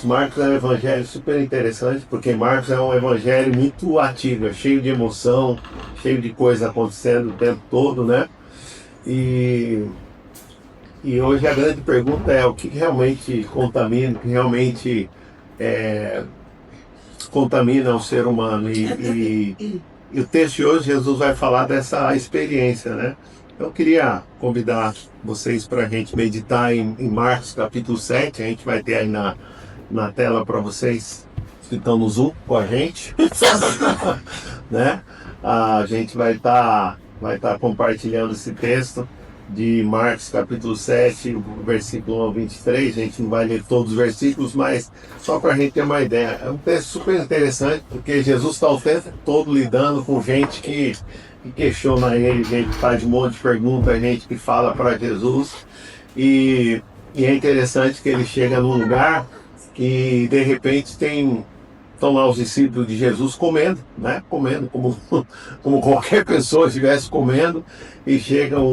Marcos é um evangelho super interessante, porque Marcos é um evangelho muito ativo, é cheio de emoção, cheio de coisa acontecendo o tempo todo, né? E, e hoje a grande pergunta é o que realmente contamina, o que realmente é, contamina o ser humano. E o texto de hoje, Jesus vai falar dessa experiência, né? Eu queria convidar vocês para a gente meditar em Marcos capítulo 7. A gente vai ter aí na tela para vocês que estão no Zoom com a gente, né? A gente vai tá compartilhando esse texto de Marcos capítulo 7, versículo 1 ao 23. A gente não vai ler todos os versículos, mas só para a gente ter uma ideia. É um texto super interessante, porque Jesus está o tempo todo lidando com gente que questiona ele, gente que faz um monte de perguntas, gente que fala para Jesus. E é interessante que ele chega num lugar que de repente estão lá os discípulos de Jesus comendo, né? Comendo como qualquer pessoa estivesse comendo, e chegam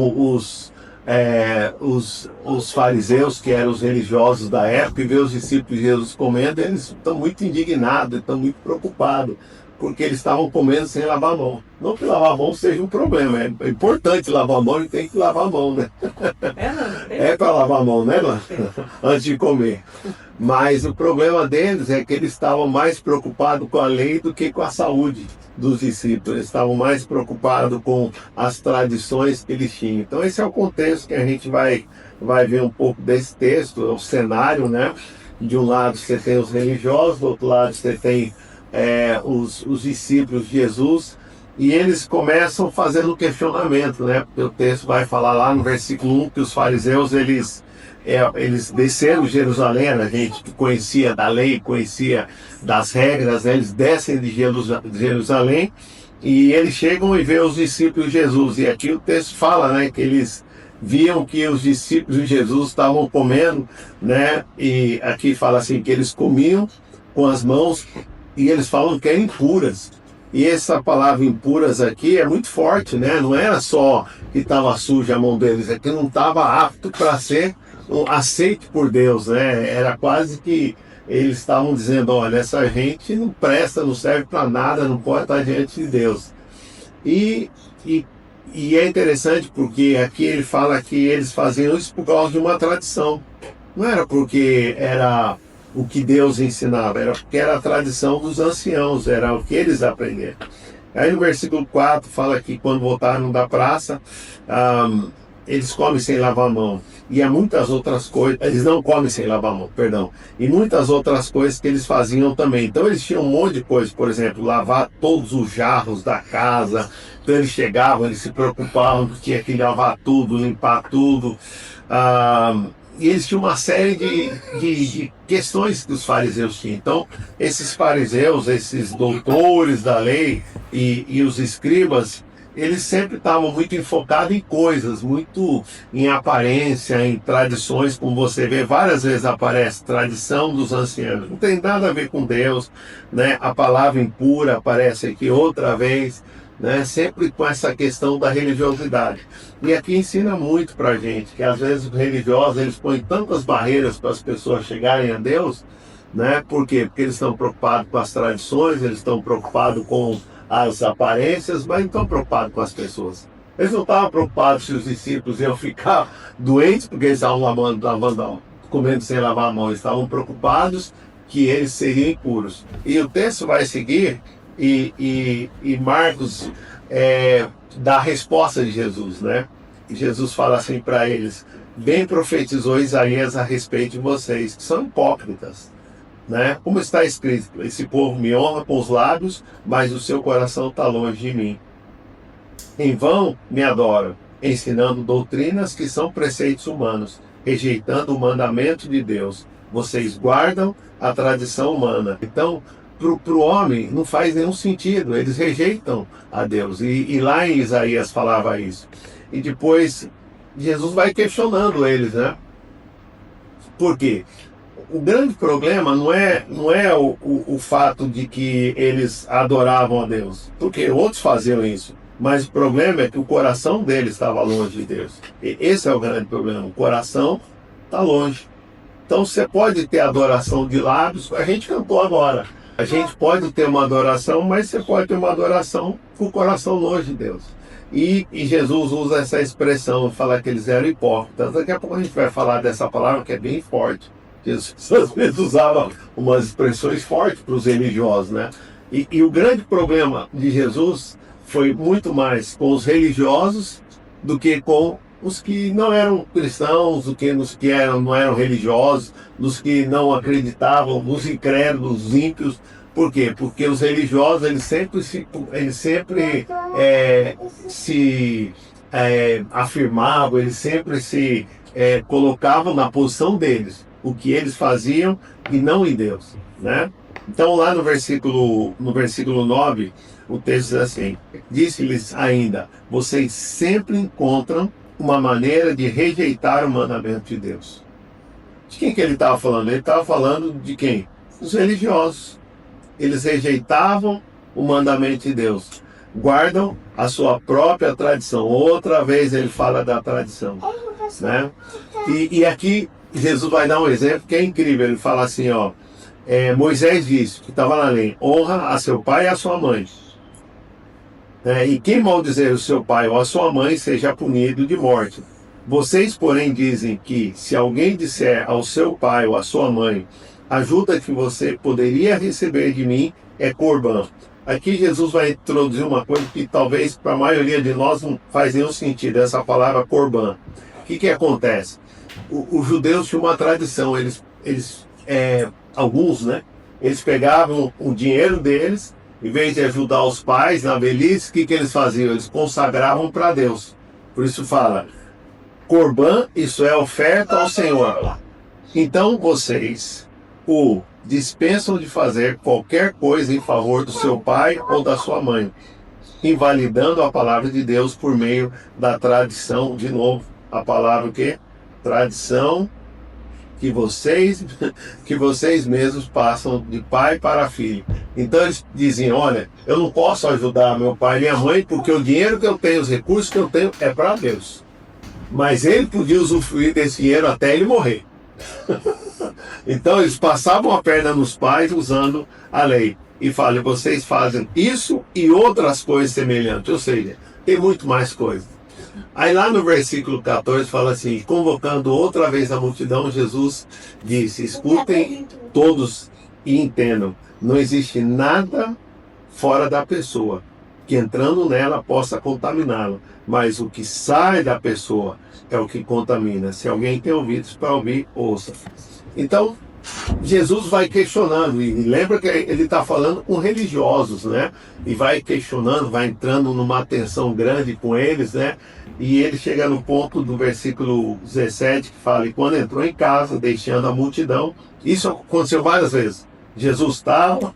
os fariseus, que eram os religiosos da época, e vê os discípulos de Jesus comendo. Eles estão muito indignados, estão muito preocupados, porque eles estavam comendo sem lavar a mão. Não que lavar a mão seja um problema, é importante lavar a mão, e tem que lavar a mão, né? É para lavar a mão, né, Lan? Antes de comer. Mas o problema deles é que eles estavam mais preocupados com a lei do que com a saúde dos discípulos. Eles estavam mais preocupados com as tradições que eles tinham. Então esse é o contexto que a gente vai ver um pouco desse texto, o cenário, né? De um lado você tem os religiosos, do outro lado você tem os discípulos de Jesus, e eles começam fazendo um questionamento, né? Porque o texto vai falar lá no versículo 1 que os fariseus, eles desceram de Jerusalém, a gente que conhecia da lei, conhecia das regras, né? Eles descem de Jerusalém, e eles chegam e veem os discípulos de Jesus. E aqui o texto fala, né, que eles viam que os discípulos de Jesus estavam comendo, né? E aqui fala assim, que eles comiam com as mãos, e eles falam que eram impuras. E essa palavra impuras aqui é muito forte, né? Não era só que estava suja a mão deles, é que não estava apto para ser aceito por Deus, né? Era quase que eles estavam dizendo, olha, essa gente não presta, não serve para nada, não pode estar diante de Deus. E é interessante porque aqui ele fala que eles faziam isso por causa de uma tradição. Não era porque era o que Deus ensinava, era porque era a tradição dos anciãos, era o que eles aprenderam. Aí no versículo 4 fala que quando voltaram da praça, eles comem sem lavar a mão. E há muitas outras coisas, eles não comem sem lavar a mão, perdão. E muitas outras coisas que eles faziam também. Então eles tinham um monte de coisa, por exemplo, lavar todos os jarros da casa. Então eles chegavam, eles se preocupavam, tinha que lavar tudo, limpar tudo. E eles tinham uma série de questões que os fariseus tinham. Então, esses fariseus, esses doutores da lei e os escribas, eles sempre estavam muito enfocados em coisas, muito em aparência, em tradições, como você vê, várias vezes aparece tradição dos anciãos. Não tem nada a ver com Deus, né? A palavra impura aparece aqui outra vez, né? Sempre com essa questão da religiosidade. E aqui ensina muito pra gente, que às vezes os religiosos, eles põem tantas barreiras para as pessoas chegarem a Deus, né? Por quê? Porque eles estão preocupados com as tradições, eles estão preocupados com as aparências, mas não estão preocupados com as pessoas. Eles não estavam preocupados se os discípulos iam ficar doentes porque eles estavam comendo sem lavar a mão. Eles estavam preocupados que eles seriam impuros. E o texto vai seguir e Marcos dá a resposta de Jesus, né? E Jesus fala assim para eles: bem profetizou Isaías a respeito de vocês, que são hipócritas. Né? Como está escrito, esse povo me honra com os lábios, mas o seu coração está longe de mim. Em vão me adoram, ensinando doutrinas que são preceitos humanos, rejeitando o mandamento de Deus. Vocês guardam a tradição humana. Então, para o homem não faz nenhum sentido, eles rejeitam a Deus. E lá em Isaías falava isso. E depois Jesus vai questionando eles, né? Por quê? O grande problema não é o fato de que eles adoravam a Deus, porque outros faziam isso, mas o problema é que o coração deles estava longe de Deus. E esse é o grande problema, o coração está longe. Então você pode ter adoração de lábios, a gente cantou agora. A gente pode ter uma adoração, mas você pode ter uma adoração com o coração longe de Deus. E Jesus usa essa expressão, fala que eles eram hipócritas. Daqui a pouco a gente vai falar dessa palavra que é bem forte. Jesus às vezes usava umas expressões fortes para os religiosos, né? E o grande problema de Jesus foi muito mais com os religiosos do que com os que não eram cristãos, os que não eram religiosos, dos que não acreditavam, os incrédulos, os ímpios. Por quê? Porque os religiosos eles sempre se afirmavam, eles sempre se colocavam na posição deles, o que eles faziam e não em Deus, né? Então lá no versículo 9, o texto diz assim: disse-lhes ainda, vocês sempre encontram uma maneira de rejeitar o mandamento de Deus. De quem que ele estava falando? Ele estava falando de quem? Os religiosos. Eles rejeitavam o mandamento de Deus. Guardam a sua própria tradição. Outra vez ele fala da tradição, né? E aqui Jesus vai dar um exemplo que é incrível. Ele fala assim, ó, Moisés disse, que estava na lei, honra a seu pai e a sua mãe. E quem maldizer o seu pai ou a sua mãe seja punido de morte. Vocês, porém, dizem que se alguém disser ao seu pai ou à sua mãe, a ajuda que você poderia receber de mim é corbã. Aqui Jesus vai introduzir uma coisa que talvez para a maioria de nós não faz nenhum sentido, essa palavra corbã. O que acontece? Os judeus tinham uma tradição, alguns, né? Eles pegavam o dinheiro deles, em vez de ajudar os pais na velhice, o que eles faziam? Eles consagravam para Deus. Por isso fala, corbã, isso é oferta ao Senhor. Então vocês o dispensam de fazer qualquer coisa em favor do seu pai ou da sua mãe, invalidando a palavra de Deus por meio da tradição. De novo, a palavra o quê? Tradição que vocês mesmos passam de pai para filho. Então eles dizem, olha, eu não posso ajudar meu pai e minha mãe porque o dinheiro que eu tenho, os recursos que eu tenho é para Deus. Mas ele podia usufruir desse dinheiro até ele morrer. Então eles passavam a perna nos pais usando a lei. E falam, vocês fazem isso e outras coisas semelhantes. Ou seja, tem muito mais coisa. Aí lá no versículo 14 fala assim, convocando outra vez a multidão, Jesus disse, escutem todos e entendam, não existe nada fora da pessoa que entrando nela possa contaminá-la, mas o que sai da pessoa é o que contamina. Se alguém tem ouvidos para ouvir, ouça. Então, Jesus vai questionando, e lembra que ele está falando com religiosos, né? E vai questionando, vai entrando numa tensão grande com eles, né? E ele chega no ponto do versículo 17 que fala, e quando entrou em casa, deixando a multidão, isso aconteceu várias vezes. Jesus estava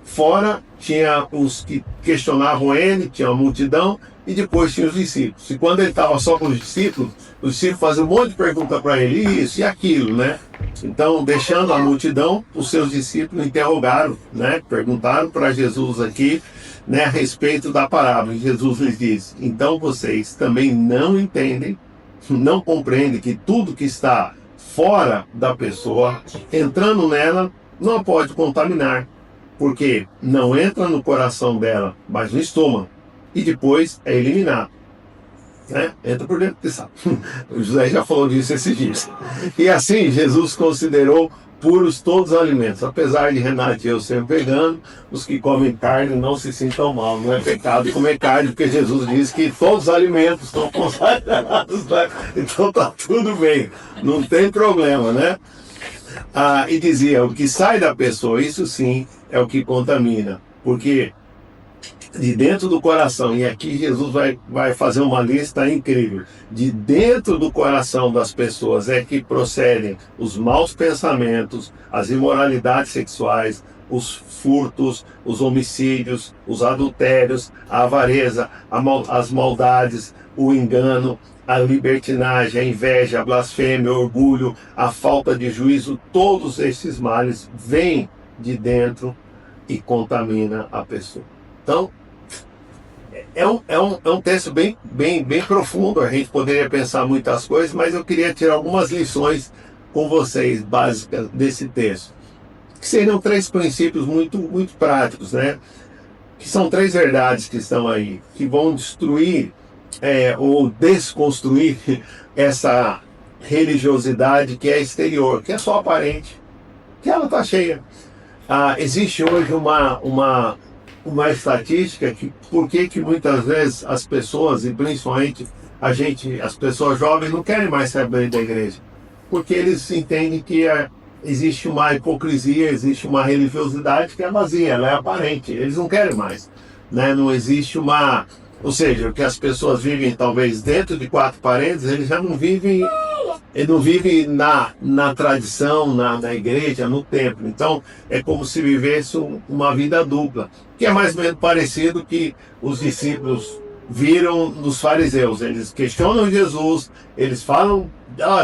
fora, tinha os que questionavam ele, tinha a multidão, e depois tinha os discípulos. E quando ele estava só com os discípulos faziam um monte de perguntas para ele, isso e aquilo, né? Então, deixando a multidão, os seus discípulos interrogaram, né? Perguntaram para Jesus aqui, né, a respeito da parábola. E Jesus lhes disse, então vocês também não entendem, não compreendem que tudo que está fora da pessoa, entrando nela, não pode contaminar, porque não entra no coração dela, mas no estômago, e depois é eliminado. Né? Entra por dentro, sabe? O José já falou disso esses dias. E assim, Jesus considerou puros todos os alimentos. Apesar de Renato e eu sermos veganos, os que comem carne não se sintam mal. Não é pecado comer carne, porque Jesus diz que todos os alimentos estão consagrados. Né? Então tá tudo bem, não tem problema, né? E dizia, o que sai da pessoa, isso sim é o que contamina. Porque de dentro do coração, e aqui Jesus vai fazer uma lista incrível, de dentro do coração das pessoas é que procedem os maus pensamentos, as imoralidades sexuais, os furtos, os homicídios, os adultérios, a avareza, as maldades, o engano, a libertinagem, a inveja, a blasfêmia, o orgulho, a falta de juízo. Todos esses males vêm de dentro e contamina a pessoa. Então, é um texto bem profundo, a gente poderia pensar muitas coisas, mas eu queria tirar algumas lições com vocês, básicas desse texto. Que seriam 3 princípios muito, muito práticos, né? Que são 3 verdades que estão aí, que vão destruir ou desconstruir essa religiosidade que é exterior, que é só aparente, que ela está cheia. Existe hoje uma estatística que por que muitas vezes as pessoas, e principalmente as pessoas jovens, não querem mais saber da igreja, porque eles entendem que existe uma hipocrisia, existe uma religiosidade que é vazia, ela é aparente, eles não querem mais, né? Não existe ou seja, que as pessoas vivem talvez dentro de 4 paredes, eles já não vivem. Ele não vive na tradição, na igreja, no templo. Então, é como se vivesse uma vida dupla, que é mais ou menos parecido que os discípulos viram nos fariseus. Eles questionam Jesus, eles falam,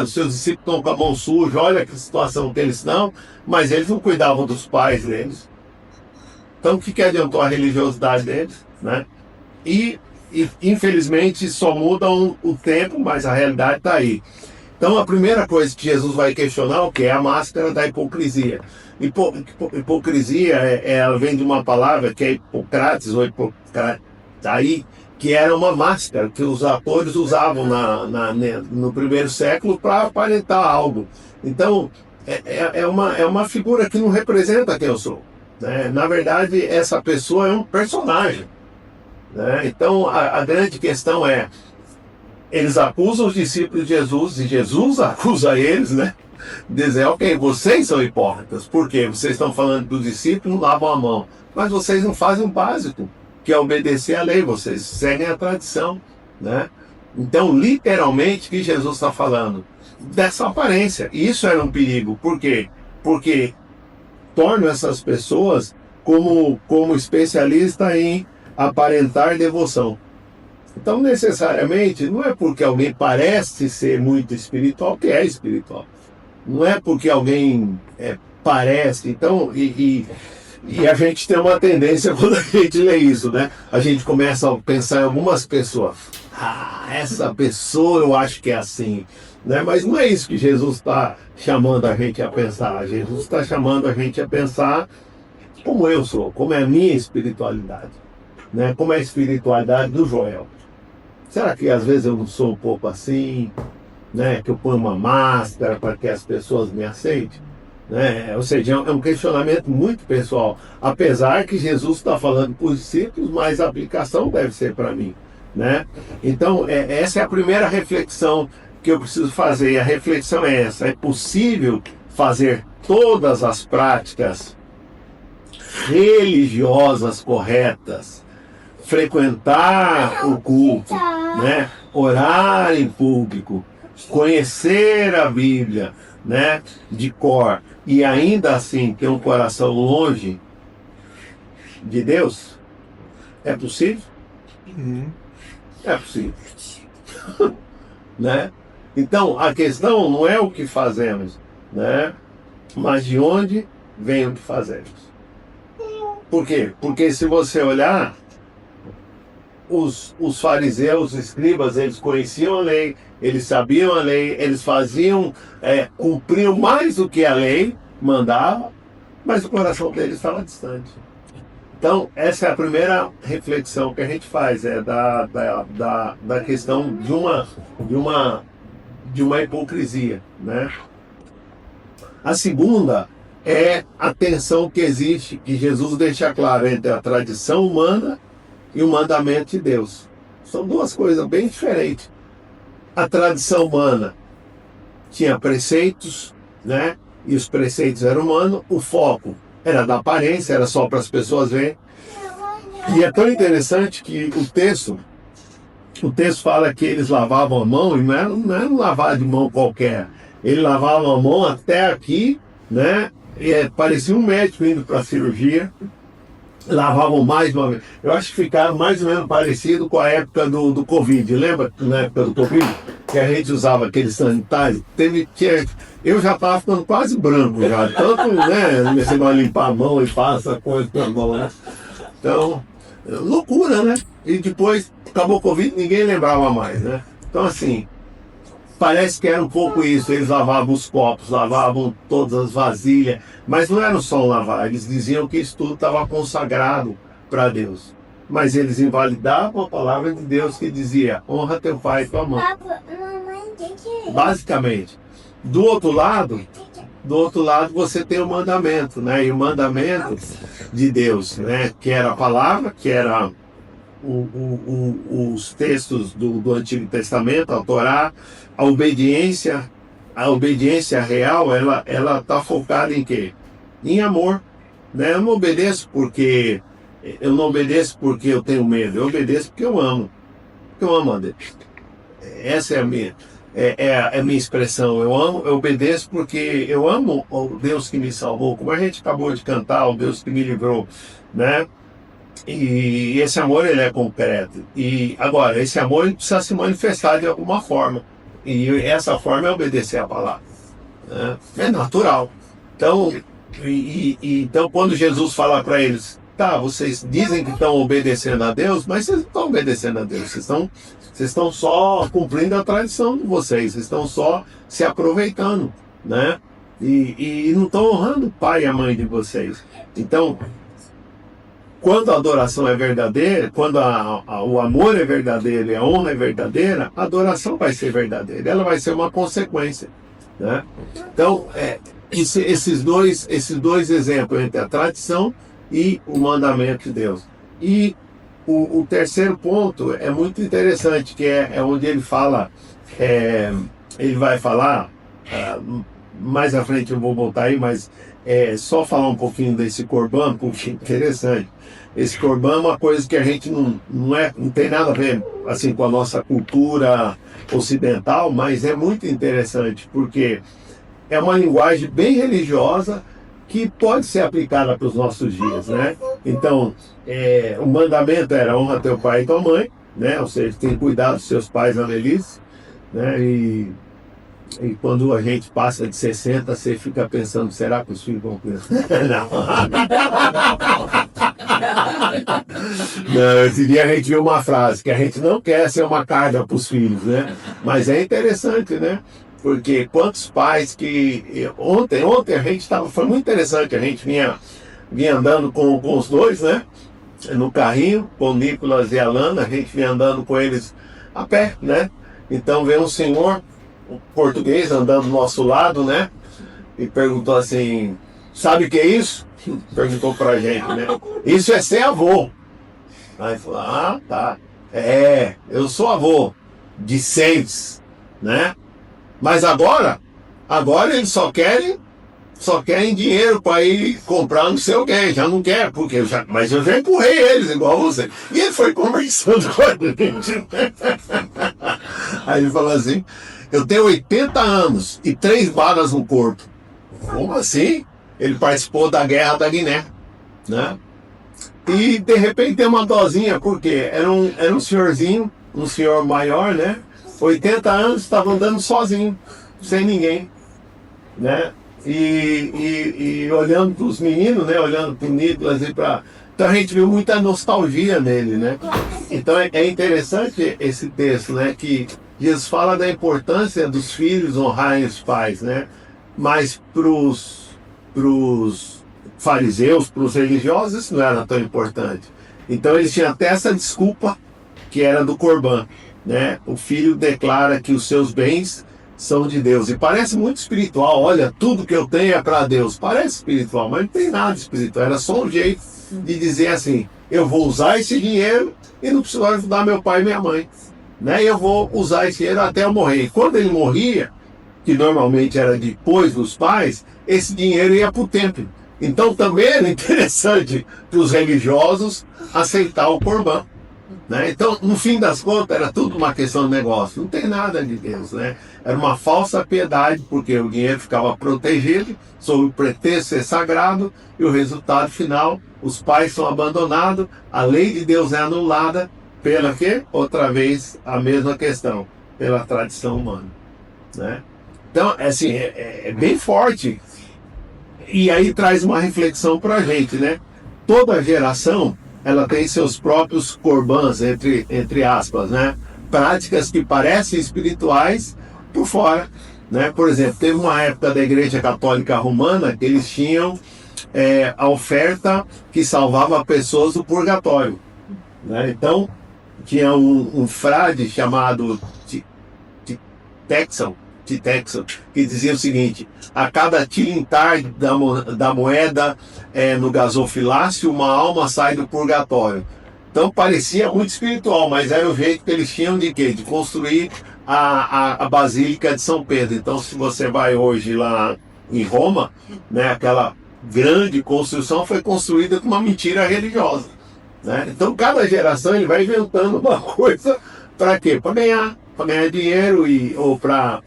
os seus discípulos estão com a mão suja, olha que situação que eles estão, mas eles não cuidavam dos pais deles. Então, o que adiantou a religiosidade deles, né? E infelizmente, só mudam o tempo, mas a realidade está aí. Então, a primeira coisa que Jesus vai questionar é a máscara da hipocrisia. Hipocrisia, ela vem de uma palavra que é Hipócrates, ou aí, que era uma máscara que os atores usavam no primeiro século para aparentar algo. Então, é uma figura que não representa quem eu sou, né? Na verdade, essa pessoa é um personagem, né? Então, a grande questão eles acusam os discípulos de Jesus, e Jesus acusa eles, né? Dizem, ok, vocês são hipócritas. Por quê? Vocês estão falando dos discípulos, não lavam a mão. Mas vocês não fazem o básico, que é obedecer à lei. Vocês seguem a tradição, né? Então, literalmente, o que Jesus está falando? Dessa aparência. E isso era um perigo. Por quê? Porque tornam essas pessoas como especialista em aparentar devoção. Então, necessariamente, não é porque alguém parece ser muito espiritual que é espiritual. Não é porque alguém parece. Então, e a gente tem uma tendência, quando a gente lê isso, né? A gente começa a pensar em algumas pessoas. Essa pessoa eu acho que é assim, né? Mas não é isso que Jesus está chamando a gente a pensar. Jesus está chamando a gente a pensar como eu sou, como é a minha espiritualidade, né? Como é a espiritualidade do Joel. Será que às vezes eu não sou um pouco assim, né? Que eu ponho uma máscara para que as pessoas me aceitem, né? Ou seja, é um questionamento muito pessoal. Apesar que Jesus está falando para os discípulos, mas a aplicação deve ser para mim, né? Então, essa é a primeira reflexão que eu preciso fazer. E a reflexão é essa: é possível fazer todas as práticas religiosas corretas, frequentar o culto, né? Orar em público, conhecer a Bíblia, né? De cor, e ainda assim ter um coração longe de Deus? É possível? É possível. Né? Então, a questão não é o que fazemos, né? Mas de onde vem o que fazemos. Por quê? Porque se você olhar, os fariseus, os escribas, eles conheciam a lei, eles sabiam a lei, eles faziam, cumpriam mais do que a lei mandava, mas o coração deles estava distante. Então, essa é a primeira reflexão que a gente faz, da questão de uma hipocrisia, né? A segunda é a tensão que existe, que Jesus deixa claro entre a tradição humana e o mandamento de Deus. São duas coisas bem diferentes. A tradição humana tinha preceitos, né? E os preceitos eram humanos, o foco era da aparência, era só para as pessoas verem. E é tão interessante que o texto fala que eles lavavam a mão, e não era um lavar de mão qualquer. Eles lavavam a mão até aqui, né? E parecia um médico indo para a cirurgia. Lavavam mais uma vez. Eu acho que ficaram mais ou menos parecido com a época do Covid. Lembra na época do Covid? Que a gente usava aquele sanitário? Eu já estava ficando quase branco já. Tanto, né? Comecei a limpar a mão e passa coisa na mão, né? Então, loucura, né? E depois acabou o Covid, ninguém lembrava mais, né? Então, assim, parece que era um pouco isso, eles lavavam os copos, lavavam todas as vasilhas, mas não era só um lavar, eles diziam que isso tudo estava consagrado para Deus. Mas eles invalidavam a palavra de Deus que dizia, honra teu pai e tua mãe. Basicamente. Do outro lado você tem o mandamento, né? E o mandamento de Deus, né? Que era a palavra, que era os textos do Antigo Testamento, a Torá, a obediência real, ela está focada em quê? Em amor, né? Eu não obedeço porque eu tenho medo, eu obedeço porque eu amo a Deus. Essa é a minha expressão. Eu obedeço porque eu amo o Deus que me salvou, como a gente acabou de cantar, o Deus que me livrou, né? E esse amor, ele é concreto. E agora, esse amor ele precisa se manifestar de alguma forma. E essa forma é obedecer a palavra, né? É natural. Então, então quando Jesus fala para eles, tá, vocês dizem que estão obedecendo a Deus, mas vocês não estão obedecendo a Deus. Vocês estão só cumprindo a tradição de vocês estão só se aproveitando, né? E não estão honrando o pai e a mãe de vocês. Então, quando a adoração é verdadeira, quando o amor é verdadeiro e a honra é verdadeira, a adoração vai ser verdadeira. Ela vai ser uma consequência, né? Então, esses dois exemplos entre a tradição e o mandamento de Deus. E o terceiro ponto é muito interessante, que é onde ele fala, ele vai falar, mais à frente eu vou voltar aí, mas só falar um pouquinho desse Corban, porque é interessante. Esse Corban é uma coisa que a gente não tem nada a ver assim, com a nossa cultura ocidental, mas é muito interessante, porque é uma linguagem bem religiosa que pode ser aplicada para os nossos dias, né? Então, o mandamento era honra teu pai e tua mãe, né? Ou seja, tem que cuidar dos seus pais na velhice, né? E quando a gente passa de 60, você fica pensando, será que os filhos vão cuidar? Não, esse dia a gente viu uma frase, que a gente não quer ser uma carga para os filhos, né? Mas é interessante, né? Porque quantos pais que... Ontem a gente estava... Foi muito interessante, a gente vinha andando com os dois, né? No carrinho, com o Nicolas e a Lana, a gente vinha andando com eles a pé, né? Então veio um senhor, um português, andando do nosso lado, né? E perguntou assim, sabe o que é isso? Perguntou pra gente, né? Isso é ser avô. Aí falou, tá. Eu sou avô de 6, né? Mas agora eles só querem dinheiro para ir comprar não sei o que, já não quer, mas eu já empurrei eles igual você. E ele foi conversando com a gente. Aí ele falou assim, eu tenho 80 anos e 3 balas no corpo. Como assim? Ele participou da guerra da Guiné, né? E de repente tem uma dosinha, porque era um senhorzinho, um senhor maior, né? 80 anos, estava andando sozinho, sem ninguém, né? E olhando para os meninos, né? Olhando para o Nicolas e para... Então a gente viu muita nostalgia nele, né? Então é interessante esse texto, né? Que Jesus fala da importância dos filhos honrarem os pais, né? Mas para os fariseus, para os religiosos, isso não era tão importante. Então eles tinham até essa desculpa que era do Corban, né? O filho declara que os seus bens são de Deus. E parece muito espiritual. Olha, tudo que eu tenho é para Deus. Parece espiritual, mas não tem nada espiritual. Era só um jeito de dizer assim, eu vou usar esse dinheiro e não preciso ajudar meu pai e minha mãe, né? Eu vou usar esse dinheiro até eu morrer. E quando ele morria, que normalmente era depois dos pais, esse dinheiro ia para o templo. Então também era interessante para os religiosos aceitar o Corban, né? Então, no fim das contas, era tudo uma questão de negócio. Não tem nada de Deus, né? Era uma falsa piedade, porque o dinheiro ficava protegido, sob o pretexto de ser sagrado, e o resultado final, os pais são abandonados, a lei de Deus é anulada, pela quê? Outra vez, a mesma questão, pela tradição humana, né? Então, assim, é bem forte. E aí traz uma reflexão para a gente, né? Toda geração, ela tem seus próprios corbãs, entre aspas, né? Práticas que parecem espirituais, por fora, né? Por exemplo, teve uma época da Igreja Católica Romana que eles tinham a oferta que salvava pessoas do purgatório, né? Então, tinha um frade chamado Texan, que dizia o seguinte: a cada tilintar da moeda no gasofilácio, uma alma sai do purgatório. Então parecia muito espiritual, mas era o jeito que eles tinham de quê? De construir a Basílica de São Pedro. Então, se você vai hoje lá em Roma, né, aquela grande construção foi construída com uma mentira religiosa, né? Então, cada geração ele vai inventando uma coisa para quê? Para ganhar dinheiro ou para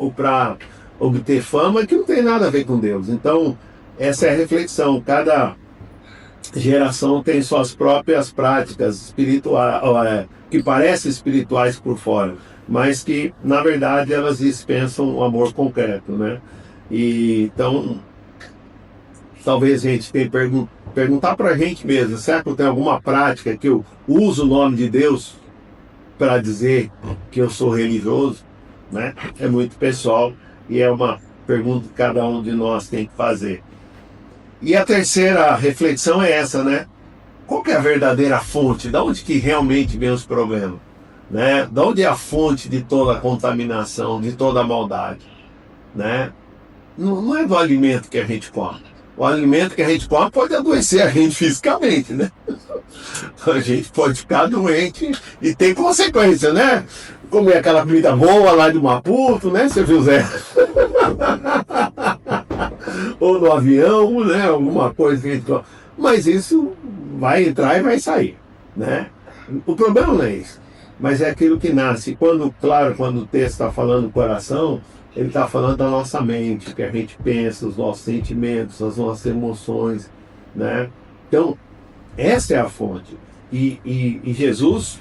obter fama, que não tem nada a ver com Deus. Então, essa é a reflexão. Cada geração tem suas próprias práticas espirituais, que parecem espirituais por fora, mas que, na verdade, elas dispensam o amor concreto, né? E, então, talvez a gente tenha que perguntar para a gente mesmo: será que eu tenho alguma prática que eu uso o nome de Deus para dizer que eu sou religioso, né? É muito pessoal e é uma pergunta que cada um de nós tem que fazer. E a terceira reflexão é essa, né? Qual que é a verdadeira fonte? Da onde que realmente vem os problemas, né? Da onde é a fonte de toda a contaminação, de toda a maldade, né? Não é do alimento que a gente come. O alimento que a gente come pode adoecer a gente fisicamente, né? A gente pode ficar doente e tem consequência, né? Comer aquela comida boa lá de Maputo, né? Você viu, Zé? Ou no avião, né? Alguma coisa que a gente... Mas isso vai entrar e vai sair, né? O problema não é isso, mas é aquilo que nasce. Quando o texto está falando do coração, ele está falando da nossa mente, o que a gente pensa, os nossos sentimentos, as nossas emoções, né? Então, essa é a fonte. E Jesus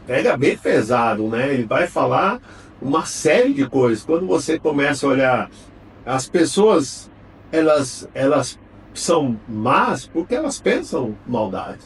pega bem pesado, né? Ele vai falar uma série de coisas. Quando você começa a olhar, as pessoas, elas são más porque elas pensam maldade.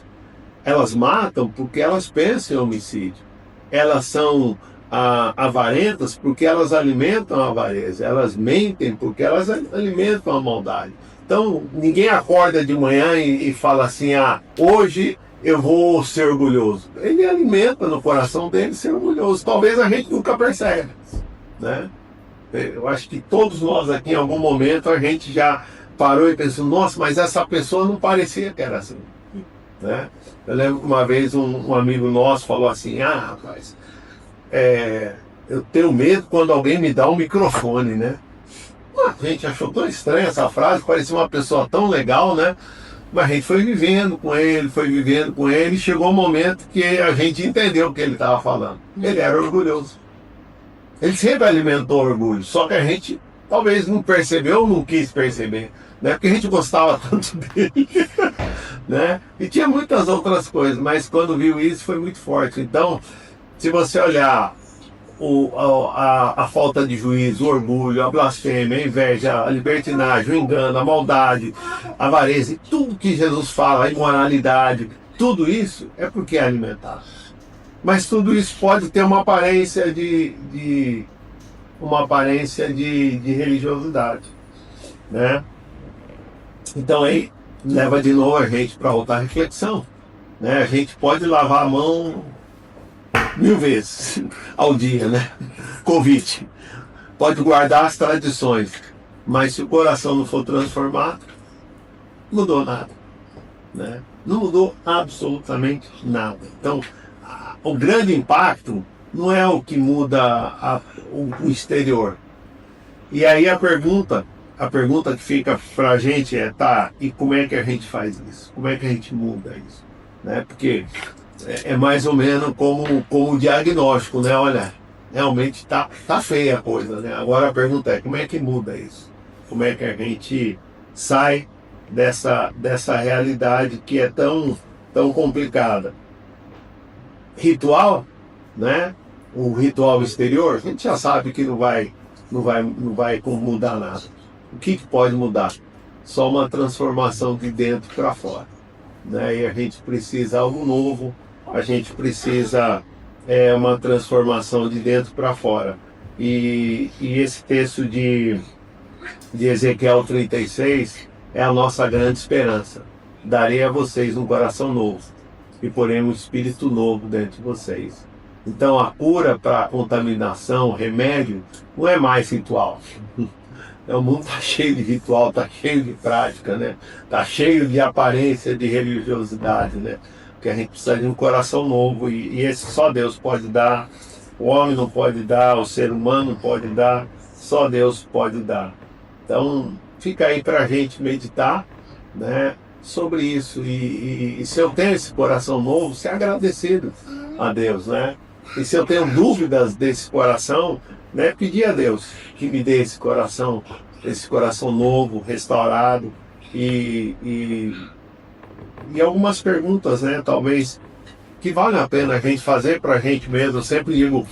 Elas matam porque elas pensam em homicídio. Elas são avarentas porque elas alimentam a avareza. Elas mentem porque elas alimentam a maldade. Então, ninguém acorda de manhã e fala assim: hoje eu vou ser orgulhoso. Ele alimenta no coração dele ser orgulhoso. Talvez a gente nunca perceba, né? Eu acho que todos nós aqui, em algum momento, a gente já parou e pensou: nossa, mas essa pessoa não parecia que era assim, né? Eu lembro que uma vez um amigo nosso falou assim: rapaz, eu tenho medo quando alguém me dá um microfone, né? A gente achou tão estranha essa frase, parecia uma pessoa tão legal, né? Mas a gente foi vivendo com ele, e chegou um momento que a gente entendeu o que ele estava falando. Ele era orgulhoso. Ele sempre alimentou orgulho, só que a gente talvez não percebeu ou não quis perceber, né? Porque a gente gostava tanto dele, né? E tinha muitas outras coisas, mas quando viu isso foi muito forte. Então, se você olhar a falta de juízo, o orgulho, a blasfêmia, a inveja, a libertinagem, o engano, a maldade, a avareza, e tudo que Jesus fala, a imoralidade, tudo isso é porque é alimentado. Mas tudo isso pode ter uma aparência de religiosidade, né? Então aí leva de novo a gente para outra reflexão, né? A gente pode lavar a mão 1000 vezes ao dia, né? Convite. Pode guardar as tradições, mas se o coração não for transformado, não mudou nada, né? Não mudou absolutamente nada. Então, o grande impacto não é o que muda o exterior. E aí a pergunta que fica para a gente e como é que a gente faz isso? Como é que a gente muda isso? Né? Porque é mais ou menos como o diagnóstico, né? Olha, realmente tá feia a coisa, né? Agora a pergunta é: como é que muda isso? Como é que a gente sai dessa realidade que é tão complicada? Ritual, né? O ritual exterior, a gente já sabe que não vai mudar nada. O que pode mudar? Só uma transformação de dentro para fora, né? E a gente precisa de algo novo, a gente precisa uma transformação de dentro para fora. E esse texto de Ezequiel 36 é a nossa grande esperança. Darei a vocês um coração novo e porém um espírito novo dentro de vocês. Então a cura para a contaminação, o remédio, não é mais ritual. O mundo está cheio de ritual, está cheio de prática, né? Está cheio de aparência de religiosidade, né? Porque a gente precisa de um coração novo e esse só Deus pode dar. O homem não pode dar, o ser humano não pode dar, só Deus pode dar. Então fica aí para a gente meditar, né, sobre isso e se eu tenho esse coração novo, ser agradecido a Deus, né? E se eu tenho dúvidas desse coração, né, pedir a Deus que me dê esse coração novo, restaurado e algumas perguntas, né, talvez que vale a pena a gente fazer para a gente mesmo. Eu sempre digo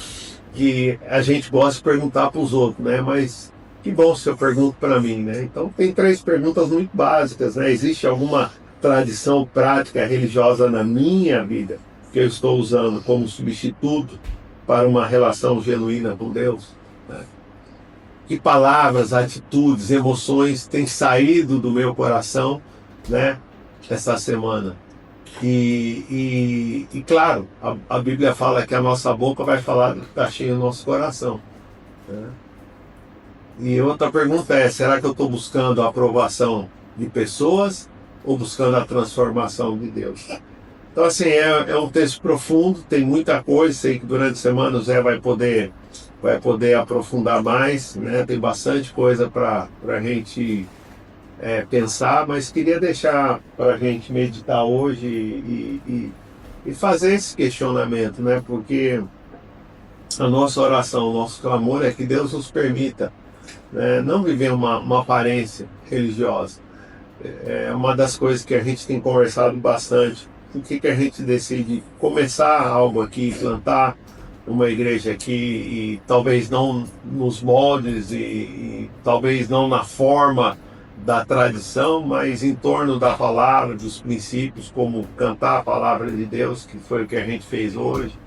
que a gente gosta de perguntar para os outros, né, mas que bom se eu pergunto para mim, né? Então tem 3 perguntas muito básicas, né? Existe alguma tradição prática religiosa na minha vida que eu estou usando como substituto para uma relação genuína com Deus, né? Que palavras, atitudes, emoções têm saído do meu coração, né, essa semana? E claro, a Bíblia fala que a nossa boca vai falar do que está cheio no nosso coração, né? E outra pergunta é, será que eu estou buscando a aprovação de pessoas ou buscando a transformação de Deus? Então assim, é um texto profundo, tem muita coisa, sei que durante a semana o Zé vai poder aprofundar mais, né? Tem bastante coisa para a gente pensar, mas queria deixar para a gente meditar hoje e fazer esse questionamento, né? Porque a nossa oração, o nosso clamor é que Deus nos permita, né, não viver uma aparência religiosa. É uma das coisas que a gente tem conversado bastante. Por que a gente decide começar algo aqui, plantar uma igreja aqui, e talvez não nos moldes e talvez não na forma da tradição, mas em torno da palavra, dos princípios, como cantar a palavra de Deus, que foi o que a gente fez hoje,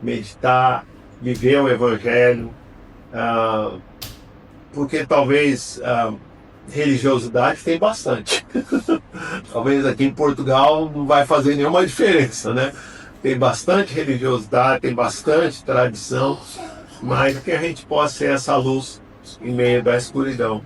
meditar, viver o Evangelho, porque talvez religiosidade tem bastante. Talvez aqui em Portugal não vai fazer nenhuma diferença, né? Tem bastante religiosidade, tem bastante tradição, mas que a gente possa ser essa luz em meio da escuridão.